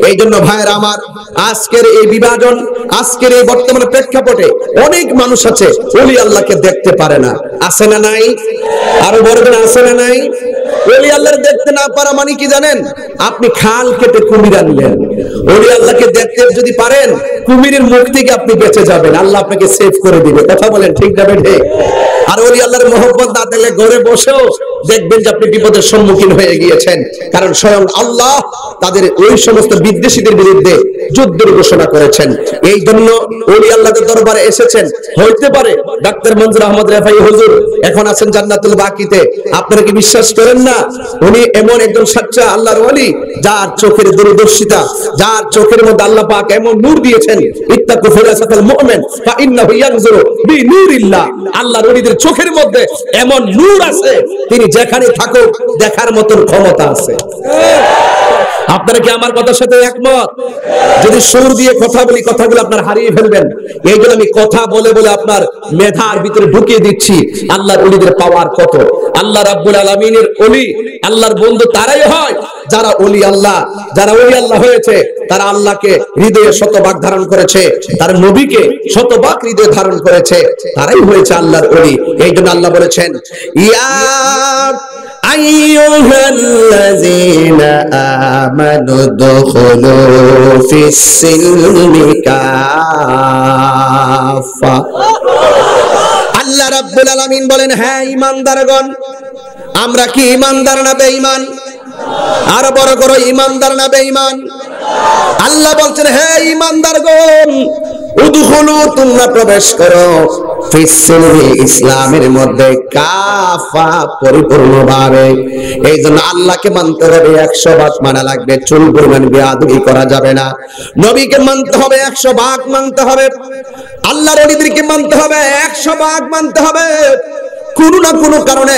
এই জন্য ভাইয়েরা আমার, আজকের এই বিভাজন, আজকের এই বর্তমান প্রেক্ষাপটে অনেক মানুষ আছে ওলি আল্লাহকে দেখতে পারে না। আছে না নাই? আরো বড় করে আছে না নাই? ওলি আল্লাহকে দেখতে না পারা মানে কি জানেন? আপনি খাল কেটে কুমির আনলেন, ওলি আল্লাহকে দেখতে যদি পারেন কুমিরের মুখ থেকে আপনি বেঁচে যাবেন, আল্লাহ আপনাকে সেভ করে দিবে। কথা বলেন ঠিক না বেঠে? আর ওলি আল্লাহর মহব্বত না দিলে ঘরে বসেও দেখবেন যে আপনি বিপদের সম্মুখীন হয়ে গিয়েছেন, কারণ স্বয়ং আল্লাহ তাদের ওই সমস্ত বিদ্বেষীদের বিরুদ্ধে যুদ্ধের ঘোষণা করেছেন। এই জন্য ওলি আল্লাহর দরবারে এসেছেন। হইতে পারে ডাক্তার মঞ্জুর আহমদ রেফাই হুজুর এখন আছেন জান্নাতুল বাকিতে, আপনারা কি বিশ্বাস করেন না উনি এমন একজন সচ্চা আল্লাহর ওলি, যার চোখের দূরদর্শিতা, যার চোখের মধ্যে আল্লাহ পাক এমন নূর দিয়েছেন, ইত্তাকু ফিরাসাতাল মুমিন ফা ইন্নাহু ইয়ানজুরু বিনূরিল্লাহ। আল্লাহর ওলিদের চোখের মধ্যে এমন নূর আছে, তিনি যেখানে থাকুক দেখার মতন ক্ষমতা আছে। আপনারা কি আমার কথার সাথে একমত? যদি সুর দিয়ে কথা বলি কথাগুলো আপনার হারিয়ে ফেলবেন। এই জন্য আমি কথা বলে বলে আপনার মেধার ভিতরে ঢুকিয়ে দিচ্ছি আল্লাহর ওলিদের পাওয়ার কত। আল্লাহ রাব্বুল আলামিনের ওলি, আল্লাহর বন্ধু তারাই হয় যারা ওলি আল্লাহ, যারা ওলি আল্লাহ হয়েছে তারা আল্লাহকে হৃদয়ে শতভাগ ধারণ করেছে, তার নবীকে শতভাগ হৃদয়ে ধারণ করেছে, তারাই হয়েছে আল্লাহর ওলি। এই জন্য আল্লাহ বলেছেন, ইয়া আইয়ুহাল্লাযীনা আমানু দুখুলু ফিস-সিলমি কাফা। আল্লাহ রাব্বুল আলামিন বলেন, হ্যাঁ ঈমানদারগণ, আমরা কি ঈমানদার না বেঈমান? আরো বড় করো, ঈমানদার না বেঈমান? আল্লাহ বলছেন, হ্যাঁ ঈমানদারগণ, উদখুলু, তোমরা প্রবেশ করো, ফিস-সিলমি, ইসলামের মধ্যে, কাফা, পরিপূর্ণভাবে। এই জন্য আল্লাহকে মানতে হবে 100 ভাগ মানা লাগবে, চুল পরিমাণ বেয়াদবি করা যাবে না। নবীকে মানতে হবে 100 ভাগ মানতে হবে, আল্লাহর ওলিদেরকে মানতে হবে 100 ভাগ মানতে হবে। কোন না কোন কারণে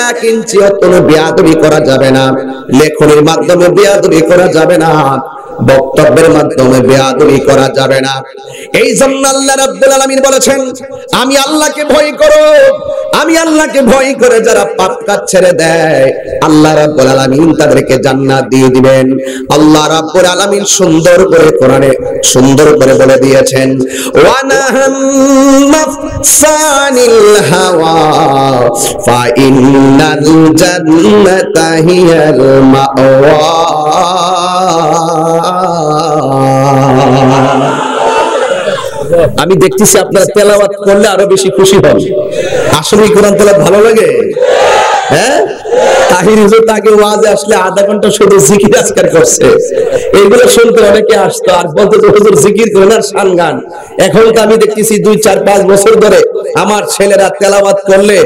1 ইঞ্চি কোনো বেয়াদবি করা যাবে না, লেখনের মাধ্যমে বেয়াদবি করা যাবে না, বক্তব্যের মাধ্যমে বেয়াদবি করা যাবে না। এই জন্য আল্লাহ রাব্বুল আলামিন বলেছেন, আমি আল্লাহকে ভয় করো, আমি আল্লাহকে ভয় করে যারা পাপ কাজ ছেড়ে দেয় আল্লাহ রাব্বুল আলামিন তাদেরকে জান্নাত দিয়ে দিবেন। আল্লাহ রাব্বুল আলামিন সুন্দর করে কোরআনে সুন্দর করে বলে দিয়েছেন, ওয়া নাহান নাফসানিল হাওয়া ফা ইন্নাল জান্নাতা হিয়াল মাওয়া। আমি দেখতেছি আপনারা তেলাওয়াত করলে আরো বেশি খুশি হন। আসলে কোরআন তেলাওয়াত ভালো লাগে? হ্যাঁ, তাহির হুজুর তাকে ওয়াজে আসলে আধা ঘন্টা শুধু জিকির আজকার করছে, এইগুলো শুনতে অনেকে আসতো আর বলতো যে হুজুর জিকির করেন আর শান গান। এখন তো আমি দেখতেছি 2, 4, 5 বছর ধরে আমার ছেলেরা তেলাওয়াত করলে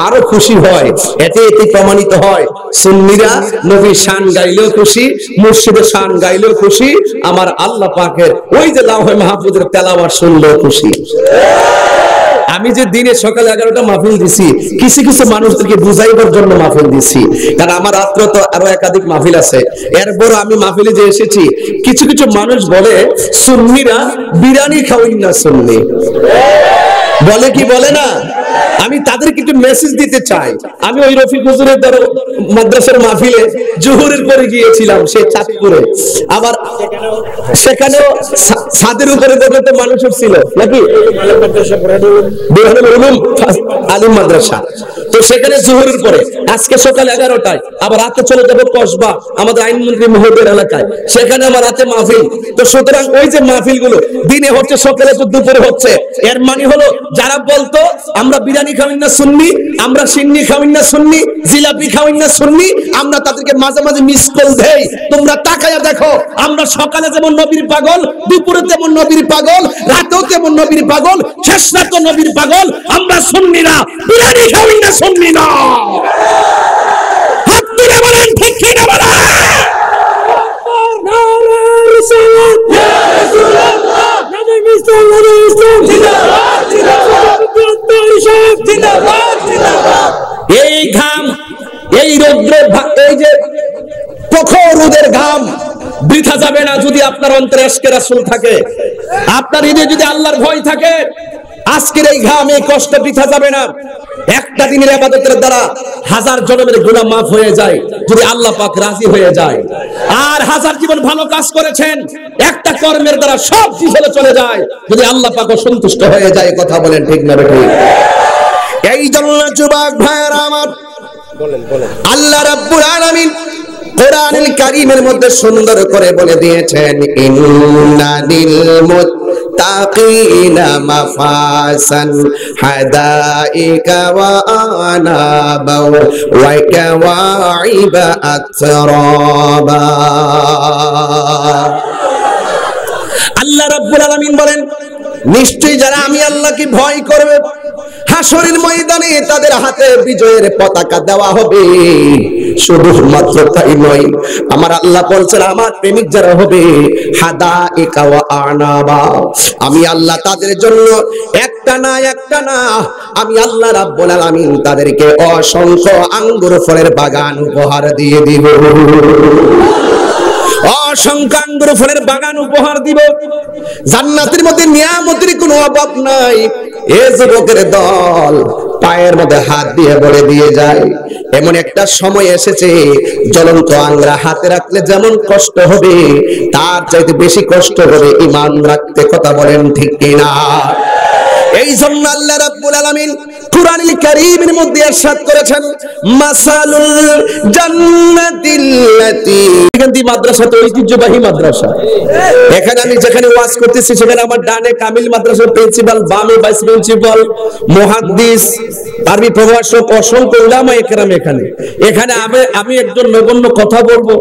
আরো খুশি হয়। এতে প্রমাণিত হয় সুন্নিরা নবীর শান গাইলেও খুশি, মুর্শিদের শান গাইলেও খুশি, আমার আল্লাহ পাকের ওই যে লাওহে মাহফুজের তেলাওয়াত শুনলেও খুশি। আমি যে দিনে সকালে 11টা মাহফিল দিছি, কিছু কিছু মানুষদেরকে বুঝাইবার জন্য মাহফিল দিছি, কারণ আমার রাত্র তো আরো একাধিক মাহফিল আছে। এরপর আমি মাহফিলে যে এসেছি, কিছু কিছু মানুষ বলে সুন্নিরা বিরিয়ানি খাওয়াই না, সুন্নি বলে কি বলে না? আমি তাদেরকে একটু মেসেজ দিতে চাই। আমি ওই রফিক হুজুরের মাদ্রাসার মাহফিলে জোহরের পরে গিয়েছিলাম, সে চাঁদপুরে। আবার সেখানেও ছাদের উপরে বলতে মানুষ ছিল নাকি, আলিম মাদ্রাসা। তো সেখানে জোহরের পরে আজকে সকাল 11টায়, আবার রাতে চলে যাবো কসবা আমাদের আইনমন্ত্রী মহোদয়ের এলাকায়, সেখানে আমার রাতে মাহফিল। তো সুতরাং ওই যে মাহফিল গুলো দিনে হচ্ছে, সকালে তো দুপুরে হচ্ছে, এর মানে হলো যারা বলতো আমরা বিরিয়ানি খাওয়াই না সুন্নি, আমরা সিন্নি খাওয়াই না সুন্নি, জিলাপি খাওয়াই না সুন্নি, আমরা তাদেরকে মাঝে মাঝে মিস কল দেই। তোমরা তাকায়া দেখো, আমরা সকালে যেমন নবীর পাগল, দুপুরে তেমন নবীর পাগল, রাতেও তেমন নবীর পাগল, শেষ রাতে নবীর পাগল। আমরা সুন্নিরা বিরিয়ানি খাওয়াই না, সুন্নি না। হাত তুলে বলেন ঠিক কি না বলেন? এই ঘাম, এই রৌদ্র, এই যে প্রখর রোদের ঘাম বৃথা যাবে না যদি আপনার অন্তরে ইশকে রাসূল থাকে, আপনার হৃদয়ে যদি আল্লাহর ভয় থাকে। আজকের এই ঘাম, এই কষ্ট বৃথা যাবে না। একটা দিনের ইবাদতের দ্বারা হাজার জন্মের গুনাহ মাফ হয়ে যায় যদি আল্লাহ পাক রাজি হয়ে যায়। আর হাজার জীবন ভালো কাজ করেছেন, একটা কর্মের দ্বারা সব ঝরে চলে যায় যদি আল্লাহ পাক সন্তুষ্ট হয়ে যায়। কথা বলেন ঠিক না ঠিক? এই জন্য যুবক ভাইরা আমার, আল্লাহ রাব্বুল আলামিন কোরআনুল কারীমের মধ্যে সুন্দর করে বলে দিয়েছেন, ইন্নালিল মুত্তাকিনা মাফাসান হাদাইকা ওয়া আনাবা ওয়া কাওয়াইবা আতরাবা। আল্লাহ রাব্বুল আলামিন বলেন, নিশ্চয়ই যারা আমি আল্লাহকে ভয় করবে হাসরের ময়দানে তাদের হাতে বিজয়ের পতাকা দেওয়া হবে। শুধুমাত্র তাই নয়, আমার আল্লাহ বলছেন আমার প্রেমিক যারা হবে হাদাইকা ওয়া আনাবা, আমি আল্লাহ তাদের জন্য একটা না আমি আল্লাহ রাব্বুল আলামিন তাদেরকে অসংখ্য আঙ্গুর ফলের বাগান উপহার দিয়ে দিব। অসংখ্য আঙ্গুর ফলের বাগান উপহার দিব। জান্নাতের মধ্যে নিয়ামতের কোনো অভাব নাই। এ যুবকের দল পায়ের মধ্যে হাত দিয়ে বলে দিয়ে যায়, এমন একটা সময় এসেছে জ্বলন্ত আঙ্গুর হাতে রাখলে যেমন কষ্ট হবে তার চাইতে বেশি কষ্ট হবে ঈমান রাখতে। কথা বলেন ঠিক কিনা? এই জন্য আল্লাহ রাব্বুল আলামিন কুরআনুল কারীমের মধ্যে ইরশাদ করেছেন, মাসালুল জান্নাতিল্লাতী, এখানে মাদ্রাসা তো ঐতিহ্যবাহী মাদ্রাসা। এখানে আমি যেখানে ওয়াজ করতেছি সেখানে আমার ডানে কামিল মাদ্রাসার প্রিন্সিপাল, বামে ভাইস প্রিন্সিপাল, মুহাদ্দিস, আরবি প্রভাষক, অসংখ্য উলামা একরাম এখানে আমি একজন নগণ্য কথা বলবো,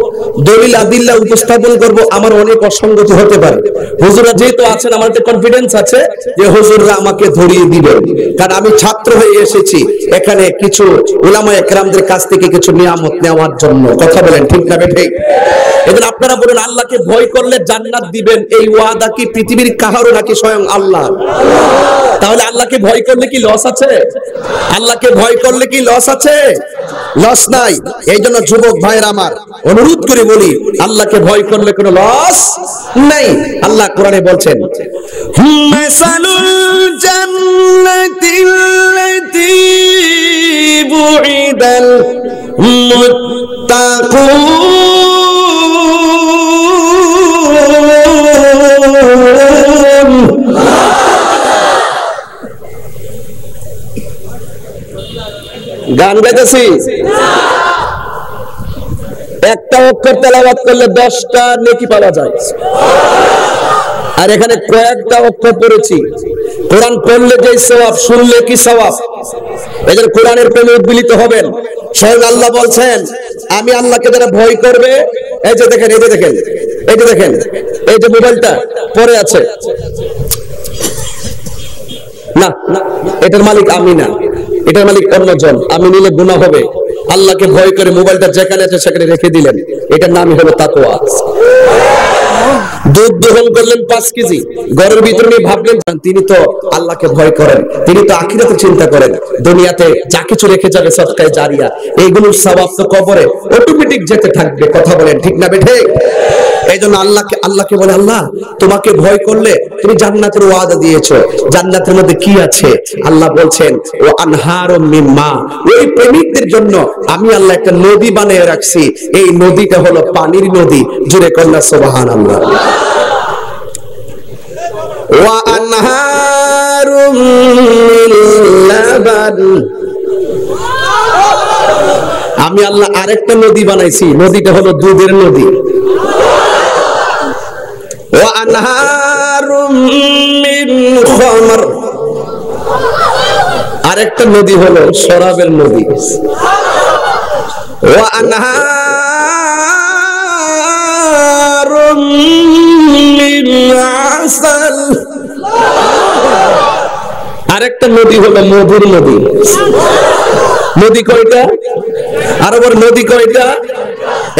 দলিল আদিল্লাহ উপস্থাপন করব, আমার অনেক অসঙ্গতি হতে পারে। হুজুররা যেহেতু আছেন আমার একটা কনফিডেন্স আছে যে হুজুররা আমাকে ধরিয়ে দিবেন, কারণ আমি ছাত্র হয়ে এসেছি এখানে কিছু উলামা একরামদের কাছ থেকে কিছু নিয়ামত নেওয়ার জন্য। কথা বলেন ঠিক না ঠিক? এজন্য আপনারা বলেন আল্লাহকে ভয় করলে জান্নাত দিবেন, এই ওয়াদা কি পৃথিবীর কাহারও নাকি স্বয়ং আল্লাহ? তাহলে আল্লাহকে ভয় করলে কি লস আছে? আল্লাহকে ভয় করলে কি লস আছে? লস নাই। এই জন্য যুবক ভাইরা আমার অনুরোধ করে বলি, আল্লাহকে ভয় করলে কোনো লস নাই। আল্লাহ কোরআনে বলছেন, মাসালুল জান্নাতিল্লাতী বুইদাল মুত্তাকুন, গান গাইতেছি, একটা অক্ষর তেলাওয়াত করলে 10টা নেকি পাওয়া যায়। আর এখানে কয়েকটা অক্ষর পড়েছি, কোরআন পড়লে যে সওয়াব, শুনলে কি সওয়াব। এদের কোরআনের প্রেমে উদ্বেলিত হবেন। স্বয়ং আল্লাহ বলছেন, আমি আল্লাহকে যারা ভয় করবে, এই যে দেখেন, এই যে দেখেন, এই যে দেখেন, এই যে মোবাইলটা পড়ে আছে, না এটার মালিক আমি না, এটার মালিক অন্যজন, আমি নিলে গুনাহ হবে। আল্লাহকে ভয় করে মোবাইলটা যেখানে আছে সেখানে রেখে দিলেন, এটার নামই হলো তাকওয়া। দুধ দহন করলেন 5 কেজি, ঘরের ভিতরে নিয়ে ভাবলেন তিনি তো আল্লাহকে ভয় করেন, তিনি তো আখিরাতে চিন্তা করেন, দুনিয়াতে যা কিছু রেখে যাবে সদকায়ে জারিয়া, এইগুলোর সওয়াব তো কবরে অটোমেটিক যেতে থাকবে। কথা বলেন ঠিক না বেঠে? এই জন্য আল্লাহকে বলে, আল্লাহ তোমাকে ভয় করলে তুমি জান্নাতের ওয়াদা দিয়েছো, জান্নাতের মধ্যে কি আছে? আল্লাহ বলছেন, ও আনহারুম মিন মা, ওই প্রেমিকদের জন্য আমি আল্লাহ একটা নদী বানিয়ে রাখছি, এই নদীটা হলো পানির নদী। জুড়ে কন্যা সুবহানাল্লাহ। ওয়া আনহারুম মিন লাবান, আমি আল্লাহ আরেকটা নদী বানাইছি, নদীটা হলো দুধের নদী। ওয়া আনহারুম মিন খামর, আরেকটা নদী হলো শরাবের নদী। ওয়া আনহারুম মিন আসাল, আরেকটা নদী হলো মধুর নদী। নদী কয়টা? আর আবার নদী কয়টা?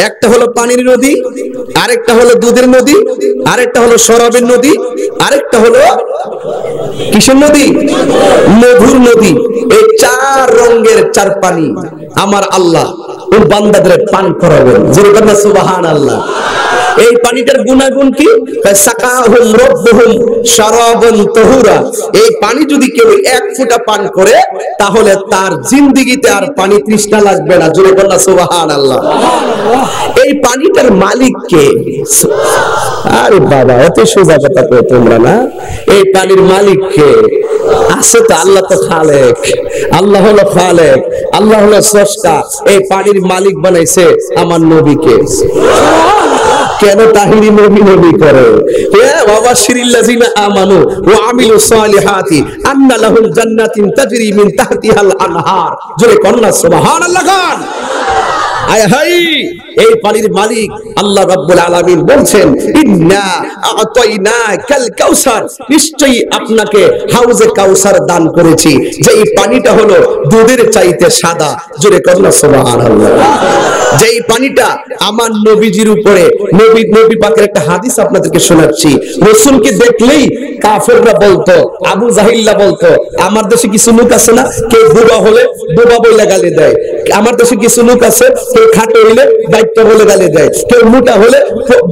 একটা হলো পানির নদী, আরেকটা হলো দুধের নদী, আরেকটা হলো শরাবের নদী, আরেকটা হলো কিসের নদী? মধুর নদী। এই 4 রঙের 4 পানি আমার আল্লাহ ওই বান্দাদের পান করাবেন। জোরে বলেন সুবহানাল্লাহ। এই পানিটার গুণাগুণ কি? সাকাহুম রাব্বুহুম শারাবান তাহুরা। এই পানি যদি কেউ এক ফোঁটা পান করে তাহলে তার জিন্দেগিতে আর পানি তৃষ্ণা লাগবে না। জোরে বলনা সুবহানাল্লাহ। এই পানিটার মালিক কে? আরে বাবা, এত সোজা কথা কই তোমরা না। এই পানির মালিক কে? আছে তো, আল্লাহ তো খালেক, আল্লাহ হলো খালেক, আল্লাহ হলো স্রষ্টা। এই পানির মালিক বানাইছে আমার নবীকে। কেন তাহিরি নবী নবী করে? বাবা শিরিল্লাযিনা আমানু ওয়া আমিলুস সালিহাতি আন্না লাহুম জান্নাতিন তাজরি মিন তাহতিহাল আনহার। জোরে কন্না সুবহানাল্লাহ খান। আয় হাই, এই পানির মালিক আল্লাহ রাব্বুল আলামিন বলছেন ইন্না আ'তাইনাকাল কাউসার, নিশ্চয়ই আপনাকে হাউজে কাউসার দান করেছি, যে এই পানিটা হলো দুধের চাইতে সাদা। জোরে কন্না সুবহানাল্লাহ। যে এই পানিটা আমার নবীজির উপরে, নবী পাকের একটা হাদিস আপনাদেরকে শোনাচ্ছি। রাসূলকে দেখলেই কাফেররা বলতো, আবু জাহিল্লা বলতো, আমার দেশে কিছু লোক আছে না, কেউ বুবা হলে বুবা বলে গালি দেয়। আমার দেশে কিছু লোক আছে, কেউ খাটো হইলে দায়িত্ব বলে গালি দেয়, কেউ মোটা হলে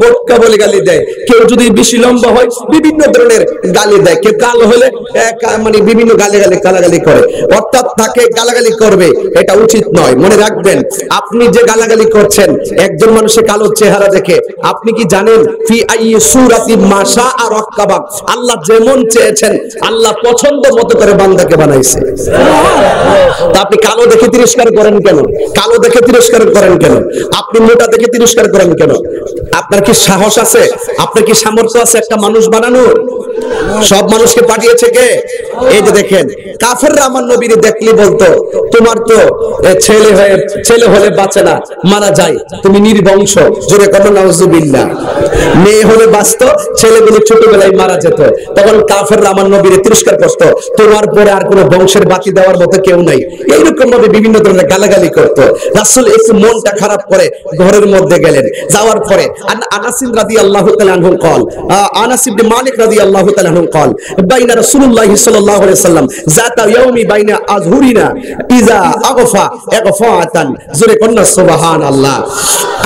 বোটকা বলে গালি দেয়, কেউ যদি বেশি লম্বা হয় বিভিন্ন ধরনের গালি দেয়, কেউ কালো হলে মানে বিভিন্ন গালাগালি করে। অর্থাৎ তাকে গালাগালি করবে, এটা উচিত নয়। মনে রাখবেন, আপনি যে গালাগালি করছেন একজন মানুষের কালো চেহারা দেখে, আপনি কি জানেন ফি আইয়ি সূরাতি মাশা আর রাক্কাবা, আল্লাহ যেমন চেয়েছেন আল্লাহ পছন্দ মতো করে বান্দাকে বানাইছে। তা আপনি কালো দেখে তিরস্কার করেন কেন? কালো দেখে তিরস্কার করেন কেন? আপনি মোটা দেখে তিরস্কার করেন কেন? আপনার কি সাহস আছে? আপনার কি সামর্থ্য আছে একটা মানুষ বানানোর? সব মানুষকে পাঠিয়েছে কে? এই যে দেখেন, কাফেররা আমার নবীরে দেখলে বলতো, তোমার তো ছেলে হলে বাঁচে না, মারা যায়, তুমি নির্বংশ। জোরে কথা নাউজুবিল্লাহ। মেয়ে হলে বাঁচতো, ছেলেগুলো ছোটবেলায় মারা যেত। তখন কাফেররা আমার নবীরে তিরস্কার করতো, তোমার পরে আর কোনো বংশের বাতি দেওয়ার মতো কেউ নাই। এইরকম ভাবে বিভিন্ন ধরনের গালাগালি করতো। রাসূল একটু মনটা খারাপ করে ঘরের মধ্যে গেলেন। যাওয়ার পরে আনাস রাদিয়াল্লাহু তাআলা আনহু قال আনাস ইবনে মালিক রাদিয়াল্লাহু তাআলা আনহু قال বাইনা রাসূলুল্লাহ সাল্লাল্লাহু আলাইহি ওয়াসাল্লাম যাতা ইয়াউমি বাইনা আযহুরিনা ইযা আগফা ইগফাতান। জোরে কন্না সুবহানাল্লাহ।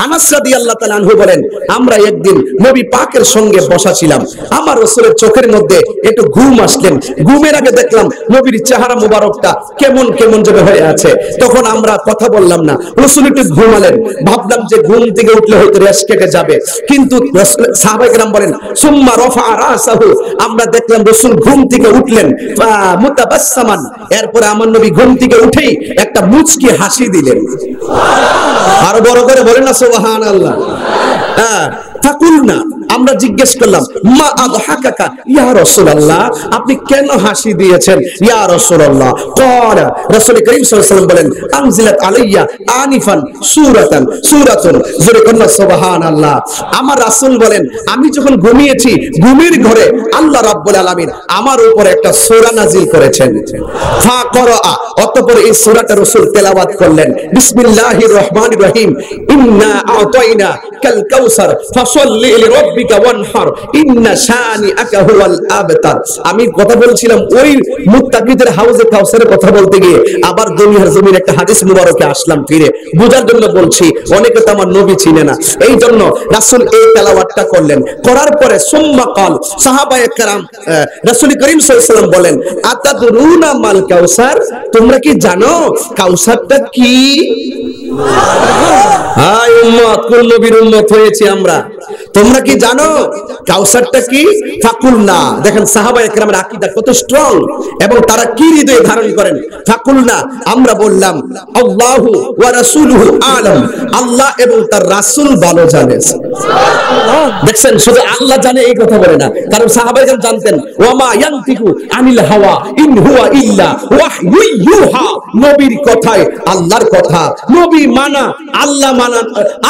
আনাস রাদিয়াল্লাহু তাআলা আনহু বলেন, আমরা একদিন নবী পাকের সঙ্গে বসা ছিলাম, আমার রাসূলের চোখের মধ্যে একটু ঘুম আসলেন। ঘুমের আগে দেখলাম নবীর চেহারা মোবারকটা কেমন কেমন যেন হয়ে আছে। তখন আমরা কথা বললাম না, রাসূল একটু ঘুমালেন। ভাবলাম যে ঘুম থেকে উঠলে হয়তো রেশ কেটে যাবে, কিন্তু সাহাবায়ে কেরাম বলেন সুম্মা রাফা রাসাহু, আমরা দেখলাম রাসূল ঘুম থেকে উঠলেন মুতাবাসসামান, এরপরে আমার নবী ঘুম থেকে উঠেই একটা মুচকি হাসি দিলেন। আর বড় করে বলেন না সুবহানাল্লাহ। হ্যাঁ, ফাকুলনা, আমরা জিজ্ঞেস করলাম, মা আদহাকাকা ইয়া রাসূলুল্লাহ, আপনি কেন হাসি দিয়েছেন ইয়া রাসূলুল্লাহ? ক্বালা, রাসূল করিম সাল্লাল্লাহু আলাইহি ওয়াসাল্লাম বলেন, আনজিলাত আলাইয়া আনিফান সূরাতুন। জোরে কন্না সুবহানাল্লাহ। আমার রাসূল বলেন, আমি যখন ঘুমিয়েছি, ঘুমের ঘরে আল্লাহ রাব্বুল আলামিন আমার উপর একটা সূরা নাজিল করেছেন। ফাকরা, অতঃপর এই সূরাটা রাসূল তেলাওয়াত করলেন। বিসমিল্লাহির রহমানির রহিম, ইন্না আ'তাইনা কাল কাউসার ফাসাল্লি লিরাব্বিকা ওয়ানহার ইন্না শানিআকা হুয়াল আবতার। আমি কথা বলছিলাম ওই মুত্তাকিদের হাউজে কাউসারের কথা বলতে গিয়ে আবার দুনিয়ার জমির একটা হাদিস মুবারকে আসলাম ফিরে। বোঝার জন্য বলছি, অনেকে তো আমার নবী চিনে না, এই জন্য রাসূল এই তেলাওয়াতটা করলেন। করার পরে সুম্মা ক্বাল, সাহাবায়ে কেরাম রাসূল করিম সাল্লাল্লাহু আলাইহি ওয়াসাল্লাম বলেন, আতাদরুনা মাল কাউসার, তোমরা কি জানো কাউসারটা কি? হায় উম্মত, কোন নবীর উম্মত হয়েছি আমরা, তোমরা কি জানো কাউসারটা কি? ফাকুলনা, দেখেন সাহাবায়ে কেরামের আকীদা কত স্ট্রং এবং তারা কি হৃদয়ে ধারণ করেন। ফাকুলনা, আমরা বললাম, আল্লাহু ওয়া রাসূলুহু আলাম, আল্লাহ এবং তার রাসূল ভালো জানেন। দেখছেন, শুধু আল্লাহ জানে এই কথা বলে না, কারণ সাহাবায়ে কেরাম জানতেন, ওয়া মা ইয়ানতিকু আনিল হাওয়া ইন হুয়া ইল্লা ওয়াহয়ু ইউহা, নবীর কথাই আল্লাহর কথা। নবী মানা আল্লাহ মানা,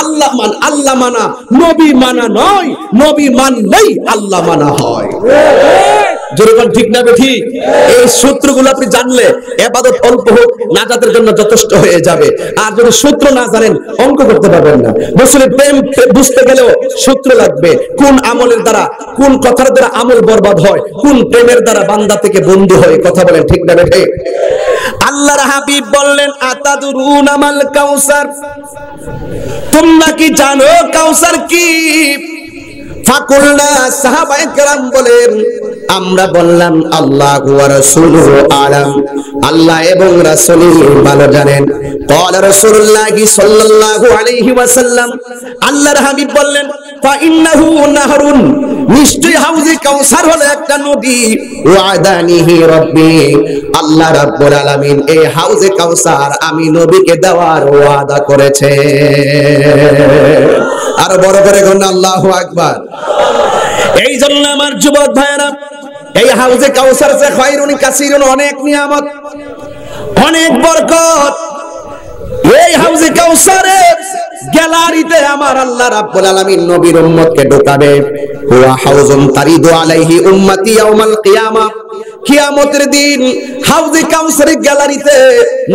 আল্লাহ মানা নবী মানা নয়, নবী মানলেই আল্লাহ মানা হয়। যেরকম ঠিক না ঠিক? এই সূত্রগুলো আপনি জানলে ইবাদত অল্প হোক নাজাতের জন্য যথেষ্ট হয়ে যাবে। আর যদি সূত্র না জানেন অঙ্ক করতে পারবেন না। রাসূলের প্রেম বুঝতে গেলেও সূত্র লাগবে, কোন আমলের দ্বারা, কোন কথার দ্বারা আমল বরবাদ হয়, কোন প্রেমের দ্বারা বান্দা থেকে বন্ধু হয়। কথা বলেন ঠিক না ঠিক? আল্লাহর হাবিব বললেন, আতাদরুনা মাল কাউসার, তোমরা কি জানো কাউসার কি? ফাকুলনা, সাহাবায়ে কেরাম বলেন আমরা বললাম আল্লাহু ওয়া রাসূলুহু আলাম, আল্লাহ এবং রাসূলই ভালো জানেন। ক্বালা রাসূলুল্লাহ সাল্লাল্লাহু আলাইহি ওয়াসাল্লাম, আল্লাহর হাবিব বললেন ফা ইন্নাহু নাহরুন, নিশ্চয়ই হাউজে কাউসার হলো একটা নদী, ওয়াদানিহি রাব্বি, আল্লাহ রাব্বুল আলামিন এই হাউজে কাউসার আমি নবীকে দেওয়ার ওয়াদা করেছে। আর বড় করে গণ আল্লাহু আকবার। এই জন্য আমার যুবক ভাইয়েরা, এই হাউজে কাউসার যে খায়রুন কাসিরুন, অনেক নিয়ামত, অনেক বরকত। এই হাউজে কাউসারের গ্যালারিতে আমার আল্লাহ রাব্বুল আলামিন নবীর উম্মতকে ঢোকাবে। ওয়া হাউজুন তারিদু আলাইহি উম্মতি ইয়াউমাল কিয়ামা, কিয়ামতের দিন হাউজে কাউসারের গ্যালারিতে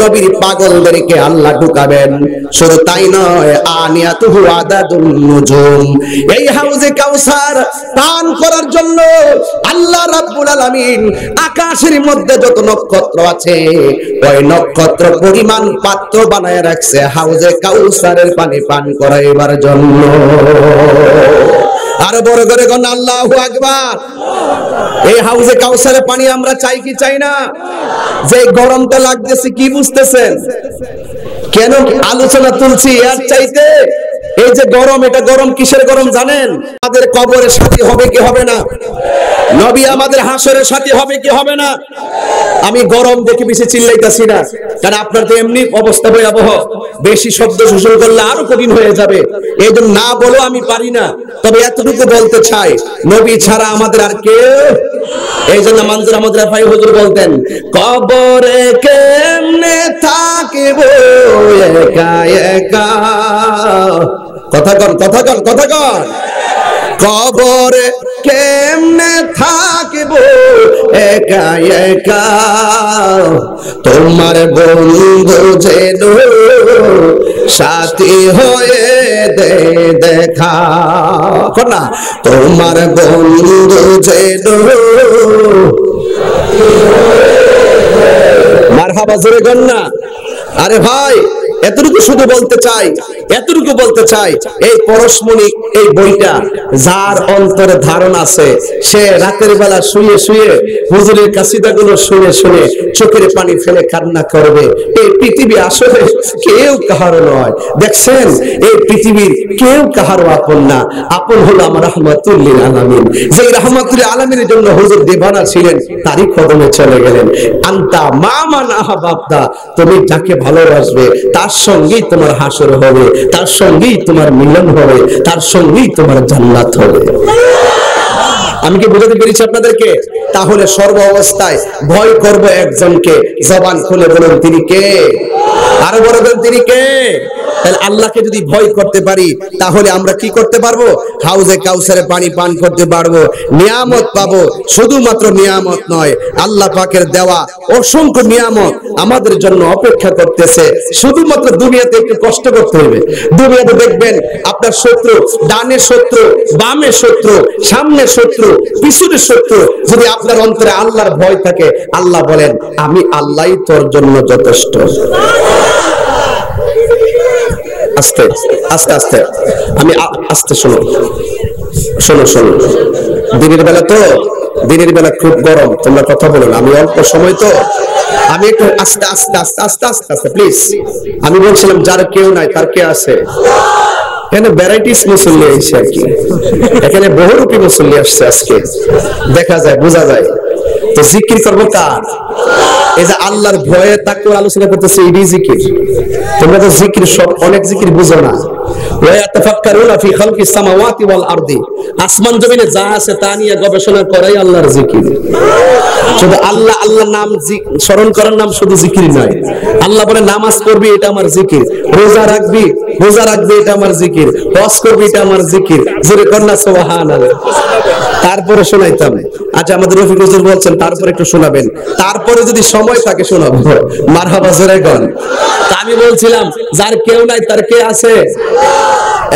নবীর পাগলদেরকে আল্লাহ ঢোকাবেন। শুধু তাই নয়, আনিয়াতুহু আদাদুন নুজুম, এই হাউজে কাউসার পান করার জন্য আল্লাহ রাব্বুল আলামিন আকাশের মধ্যে যত নক্ষত্র আছে ওই নক্ষত্র পরিমাণ পাত্র বানায় রাখছে হাউজে কাউসারের পানি পান করাইবার জন্য। আর বড় করে গণ আল্লাহু আকবার। এই হাউজে কাউসারের পানি আমরা চাই কি চাই না? যে গরমটা লাগতেছে কি বুঝতেছেন? কেন আলোচনা তুলছি আর চাইতে? এই যে গরম, এটা গরম কিসের গরম জানেন? আমাদের কবরের সাথী হবে কি হবে না? নবী আমাদের হাসরের সাথী হবে কি হবে না? আমি গরম দেখে বেশি চিল্লাইতাছি না, কারণ আপনার তো এমনি অবস্থা ভয়াবহ, বেশি শব্দ শোষণ করলে আরো কঠিন হয়ে যাবে। এই জন্য না বলো আমি পারি না, তবে এতটুকু বলতে চাই, নবী ছাড়া আমাদের আর কেউ। এই জন্য মনজুর আহমদ রাফাই হুজুর বলতেন, কবরে কেমনে থাকিব একা একা, কথা কন কথা কন কথা কন, কবরে কেমনে থাকিব একা একা, তোমার বন্ধু যেন সাথী হয়ে দে দেখা, না তোমার বন্ধু যেন। মারহাবা জোরে গণ না। আরে ভাই, এতটুকু শুধু বলতে চাই, এতটুকু বলতে চাই, এই পরশমণি এই বইটা যার অন্তরে ধারণা আছে, সে রাতের বেলা শুয়ে শুয়ে হুজুরের কাসিদাগুলো শুনে শুনে চোখের পানি ফেলে কান্না করবে। এই পৃথিবী আসলে কেউ কাহারও নয়, দেখছেন এই পৃথিবীর কেউ কাহারও আপন না, আপন হলো আমার রাহমাতুল লিল আলামিন। যে রাহমাতুল লিল আলামিনের জন্য হুজুর দেবানা ছিলেন, তারই কদমে চলে গেলেন। আনতা মামান আহাবাবতা, তুমি যাকে ভালোবাসবে তার সঙ্গেই তোমার হাসর হবে, তার সঙ্গেই তোমার মিলন হবে, তার সঙ্গেই তোমার জান্নাত হবে। আমি কি বুঝাতে পেরেছি আপনাদেরকে? তাহলে সর্ব অবস্থায় ভয় করব একজনকে, জবান খুলে বলুন তিনি কে? আরো বড় বলুন তিনি কে? তাহলে আল্লাহকে যদি ভয় করতে পারি, তাহলে আমরা কি করতে পারবো? হাউজে কাউসারে পানি পান করতে পারবো, নিয়ামত পাবো। শুধুমাত্র নিয়ামত নয়, আল্লাহ পাকের দেওয়া অসংখ্য নিয়ামত আমাদের জন্য অপেক্ষা করতেছে। শুধুমাত্র দুনিয়াতে একটু কষ্ট করতে হবে। দুনিয়াতে দেখবেন আপনার শত্রু, ডানের শত্রু, বামের শত্রু, সামনের শত্রু, পিছনের শত্রু, যদি আপনার অন্তরে আল্লাহর ভয় থাকে, আল্লাহ বলেন আমি আল্লাহই তোর জন্য যথেষ্ট। আস্তে আস্তে আস্তে, আমি আস্তে, শোনো শোনো শোনো, দিনের বেলা তো, দিনের বেলা খুব গরম, তোমরা কথা বলো না, আমি অল্প সময় তো, আমি একটু আস্তে আস্তে আস্তে আস্তে আস্তে আস্তে প্লিজ। আমি বলছিলাম যার কেউ নাই তার কে আছে? এখানে ভ্যারাইটিস মুসল্লি আসছে আর কি, এখানে বহুরূপী মুসল্লি আসছে আজকে, দেখা যায় বোঝা যায়। তো জিকির করবো কার? এই যে আল্লাহর ভয়ে তাকওয়ার আলোচনা করতেছে, এই জিকির। তোমরা তো জিকির সব অনেক জিকির বুঝো না। ওয়া ইয়াতাফাক্কারুনা ফি খালকিস সামাওয়াতি ওয়াল আরদি, আসমান জমিনে যা আছে তা নিয়ে গবেষণা করাই আল্লাহর জিকির। শুধু আল্লাহ আল্লাহ নাম স্মরণ করার নাম শুধু জিকির নয়। আল্লাহ বলে নামাজ করবি এটা আমার জিকির, রোজা রাখবি এটা আমার জিকির, হজ করবি এটা আমার জিকির। জোরে কন্যা সুবহানাল্লাহ। তারপরে শোনাইতাম। আচ্ছা, আমাদের রফিক হুজুর বলছেন তারপরে একটু শোনাবেন, তারপরে যদি সময় থাকে শোনাবো। মারহাবা জোরে গন। তা আমি বলছিলাম যার কেউ নাই তার কে আছে?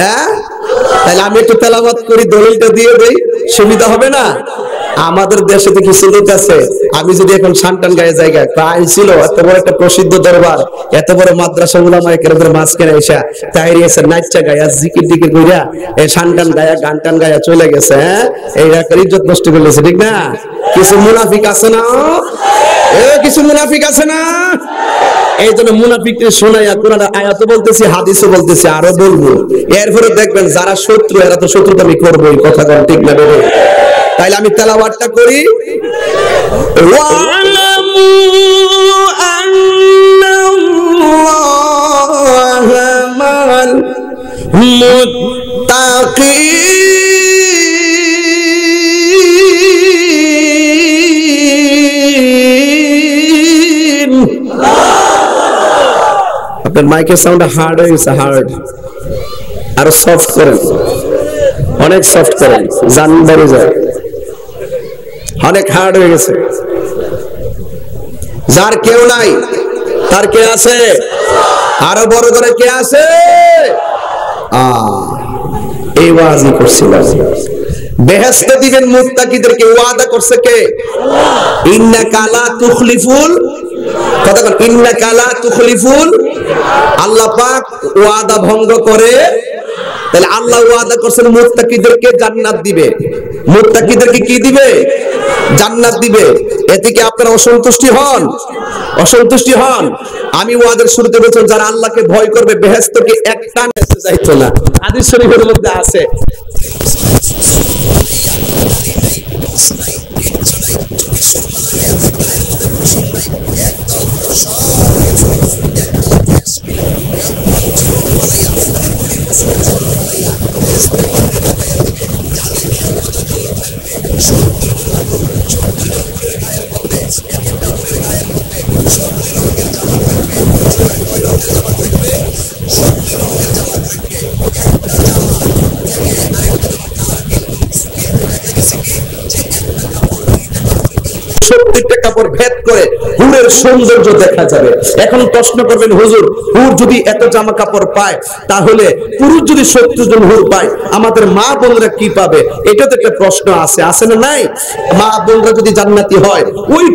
হ্যাঁ, তাহলে আমি একটু তেলাওয়াত করি, দলিলটা দিয়ে দেই, সুবিধা হবে না? আমাদের দেশে তো কিছু লোক আছে, আমি যদি এখন সান্টান গায়ে জায়গায় প্রায় ছিল, এত বড় একটা প্রসিদ্ধ দরবার, এত বড় মাদ্রাসা উলামায়ে কেরামের মাঝখানে এসে তাইরি এসে নাচা গায়া জিকির টিকির কইরা এই সান্টান গায়া গান টান গায়া চলে গেছে। হ্যাঁ, এই একটা ইজ্জত নষ্ট করলেছে, ঠিক না? কিছু মুনাফিক আছে না, কিছু মুনাফিক আছে না? এই জন্য মুনাফিকদের শোনাইয়া কোরআন আয়াত বলতেছি, হাদিসও বলতেছি, আরো বলবো। এরপরে দেখবেন যারা শত্রু, এরা তো শত্রুতা আমি করবোই, কথা বল ঠিক না বেরো। তাইলে আমি তেলাওয়াতটা করি। ওয়ালামু আন্নাল্লাহা মা'আল মুত্তাকিন। আপনার মাইকের সাউন্ড হার্ড হয়ে গেছে, হার্ড, আরো সফট করেন, অনেক সফট করেন, জান বেড়ে যায়, অনেক হার্ড হয়ে গেছে। যার কেউ নাই তার কে আছে? আরো বড় করে কে আছে? এই ওয়াজি করছিলাম, বেহেশত দিবেন মুত্তাকিদেরকে, ওয়াদা করছে কে? ইন্নাকা লা তুখলিফুল, কথা বল, ইন্নাকা লা তুখলিফুল। আল্লাহ পাক ওয়াদা ভঙ্গ করে। তাহলে আল্লাহ ওয়াদা করছেন মুত্তাকিদেরকে জান্নাত দিবে। মুত্তাকিদেরকে কি দিবে? জান্নাত দিবে। এতে কি আপনারা অসন্তুষ্টি হন? অসন্তুষ্টি হন? আমি ওয়াদের শুরুতে বলছিলাম যারা আল্লাহকে ভয় করবে বেহেশতকে একটা মেসেজ যাইতো না। হাদিস শরীফের মধ্যে আছে, প্রত্যেকটা কাপড় ভেদ করে হুরের সৌন্দর্য দেখা যাবে। এখন প্রশ্ন করবেন, হুজুর, হুর যদি এত জামা কাপড় পায়, তাহলে পুরুষ যদি 70 জন হুর পায়, আমাদের মা বোনরা কি পাবে? এটা তো একটা প্রশ্ন আছে, আছে না নাই? মা বোনরা যদি জান্নাতি হয়, ওই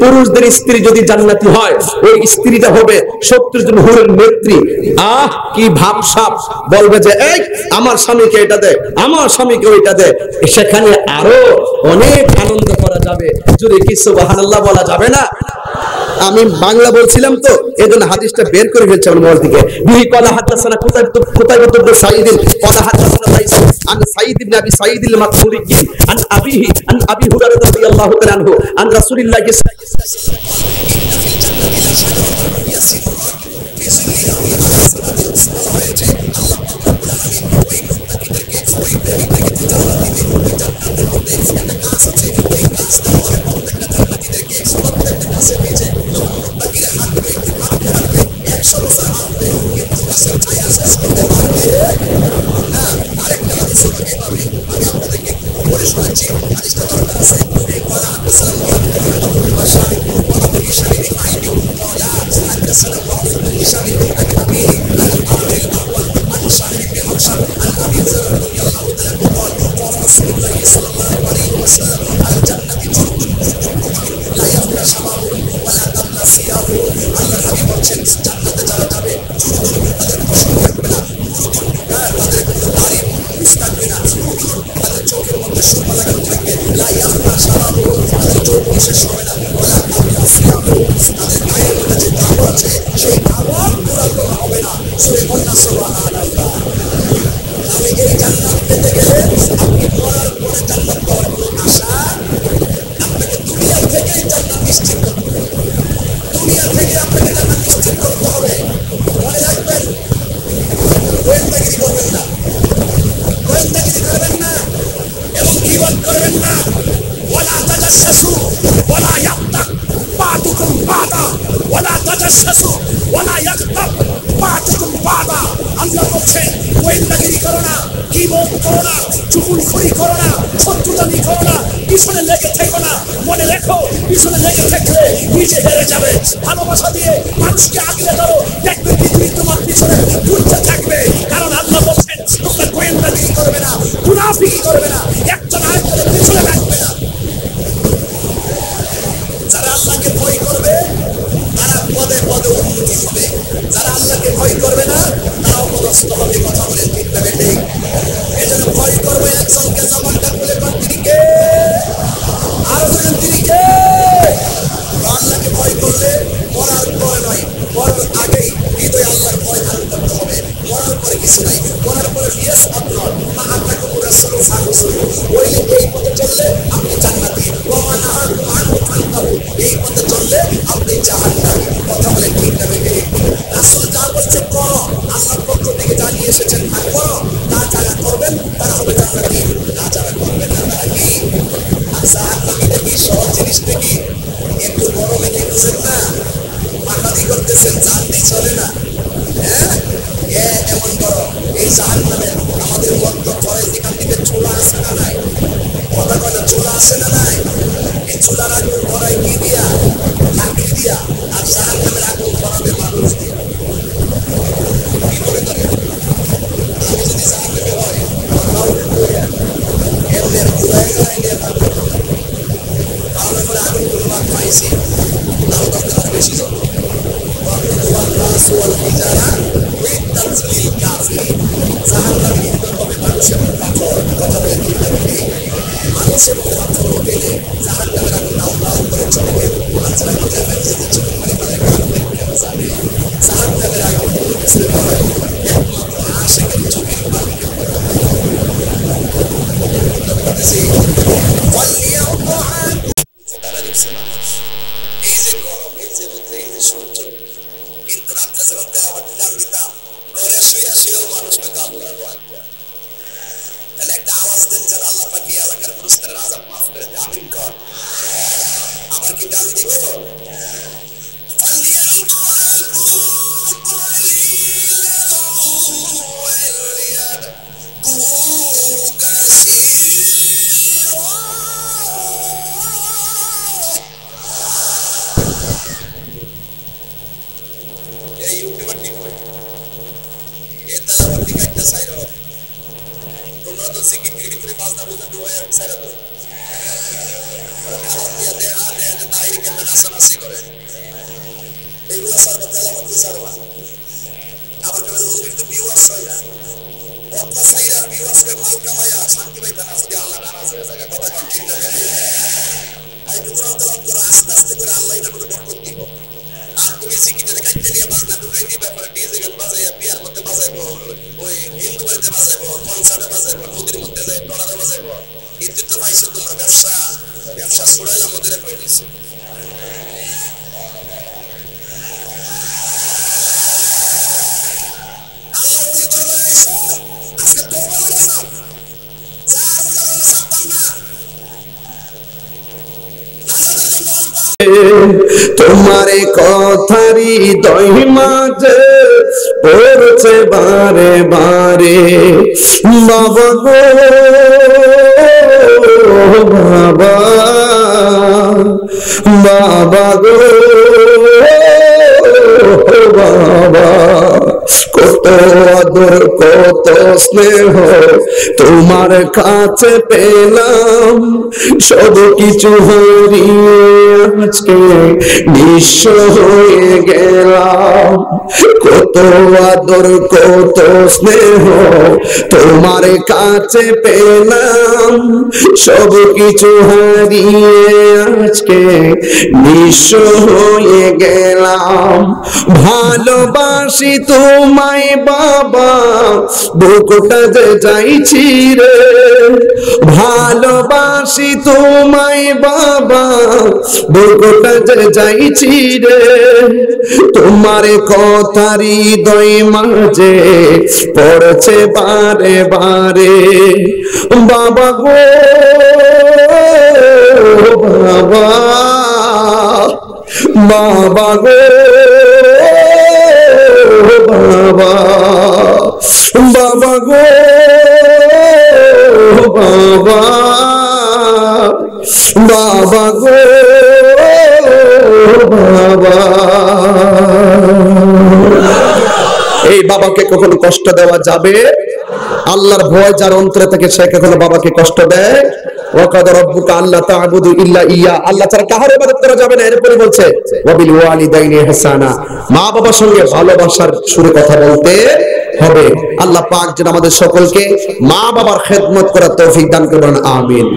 পুরুষদের স্ত্রী যদি জান্নাতি হয়, ওই স্ত্রীটা হবে 70 জন হুরের নেত্রী। কি ভাবসাব, বলবে যে এই আমার স্বামীকে এটা দে, আমার স্বামীকে ওইটা দে। সেখানে আরো অনেক আনন্দ করা যাবে। যদি কি সুবহানাল্লাহ বলা যাবে না? আমি বাংলা বলছিলাম তো, এজন্য হাদিসটা বের করে ফেলছি আমার মোবাইল থেকে। বিহি ক্বালা হাদাসানা কুতাইবা ইবনে সাঈদ ক্বালা হাদাসানা লাইস আন সাঈদ ইবনে আবি সাঈদ আল মাকবুরি আন আবিহি আন আবি হুরায়রা রাদিয়াল্লাহু তাআলা আনহু আন রাসূলিল্লাহ আল্লাহ বলছেন গোয়েন্দাগিরি করো না, কিবত করো না, চুগুলখড়ি করো না, শত্রুতামি করো না, পিছনে লেগে থেকো না। মনে রেখো, পিছনে লেগে থাকলে নিজে হেরে যাবে। ভালোবাসা দিয়ে মানুষকে আগলে ধরো, দেখবে পৃথিবী তোমার পিছনে ঘুরতে থাকবে। কারণ আল্লাহ বলছেন তোমরা গোয়েন্দাগিরি করবে না, মুনাফিকি করবে না, একজন আরেকজনের পিছনে রাখবে না। নাই? কথা কয় না, চুলা আছে না নাই? এই চুলার আগুন ধরাই কি দিয়া? লাকড়ি দিয়া। আর জাহান্নামের আগুন ধরাবে মানুষ দিয়া। কি মনে করে? আমি যদি জাহান্নামে হয়, আমার কাউকে কইয়া এমনি ঘুরাই ঘুরাই নিয়ে থাকবো, তাহলে করে আগুন গুলো পাইছি, আরো দরকার বেশি জন। মানুষের পাথর, কথা বলে মানুষের পাথর পেলে জাহান্নামের আগুন নাও নাও করে চলবে। জাহান্নামের আগুন একমাত্র আশিকের চোখের পানি। এই যে গরম, এই যে রোদ, এই যে সূর্য, কিন্তু রাত্রে যখন তেলাওয়াতে গান দিতাম, ঘরে শুয়ে শুয়েও মানুষ পেত আল্লাহু আকবার। তাহলে একটা আওয়াজ দেন যেন আল্লাহ পাক এই এলাকার গুরুস্থানের আযাব মাফ করে দেয়। আমিন কর। আবার কি গান দিব? তোমরা তো জিকিরের ভিতরে বাজনা বুঝা ডুবাই আর ছাড়া দাও। খাবার দিয়ে দেয় আর দেয় যে তাই কেমন নাচানাচি করে। এইগুলো সারবা তেলাওয়াতি সারবা। আবার কেন হুজুরের তো ভিউয়ার্স হয় না। পদ্মা সাইরা ভিউয়ার্সকে মাল কামায়া শান্তি পাইতা না যদি আল্লাহ নারাজ হয়ে যায়। কথা কোন ঠিক না? এই কোরআন তেলাওয়াত করে আস্তে আস্তে করে আল্লাহ এটা করে বরকত দিব। আর তুমি জিকিরের কাটতে নিয়ে বাজনা ডুবাই দিবে, পরে ডিজে গান বাজাইয়া বিয়ার মধ্যে বাজাইবো, ওই হিন্দু বাড়িতে বাজাইবো, কনসার্টে বাজাইবো, নদীর মধ্যে যাই টলারে বাজাইবো। কিন্তু তো পাইছো তোমরা ব্যবসা, ব্যবসা ছড়াইলাম ওদের কই দিছি। আল্লাহ কি করবে আইছো? আজকে তোবা করে নাও। যা উল্টা করে সাবধান না। নাজাতের জন্য তোমারে কথারি দই মাঝে পড়ছে বারে বারে বাবা গো বাবা, বাবা গো বাবা, কত আদর কত স্নেহ তোমার কাছে পেলাম, সব কিছু হারিয়ে আজকে নিঃস্ব হয়ে গেলাম। কত আদর কত স্নেহ তোমার কাছে পেলাম, সব কিছু হারিয়ে আজকে নিঃস্ব হয়ে গেলাম। ভালোবাসি তোমায় বাবা, বুকটা যে যাইছি রে। ভালোবাসি তোমায় বাবা, বুকটা যে যাইছি রে। তোমার কথা হৃদয় মাঝে পড়ছে বারে বারে বাবা গো বাবা, বাবা গো বাবা, বাবা গো বাবা, বাবা গো বাবা। এই বাবাকে কখনো কষ্ট দেওয়া যাবে? আল্লাহর ভয় যার অন্তরে থাকে সে কখনো বাবাকে কষ্ট দেয়? ওয়াকাদা রাব্বুকা আল্লা তা'বুদু ইল্লা ইয়া, আল্লাহ ছাড়া কারো ইবাদত করা যাবে না। এরপরে বলছে ওয়াবিল ওয়ালিদাইনি ইহসানা, মা বাবার সঙ্গে ভালোবাসার সুরে কথা বলতে হবে। আল্লাহ পাক যেন আমাদের সকলকে মা বাবার খেদমত করার তৌফিক দান করবেন। আমিন।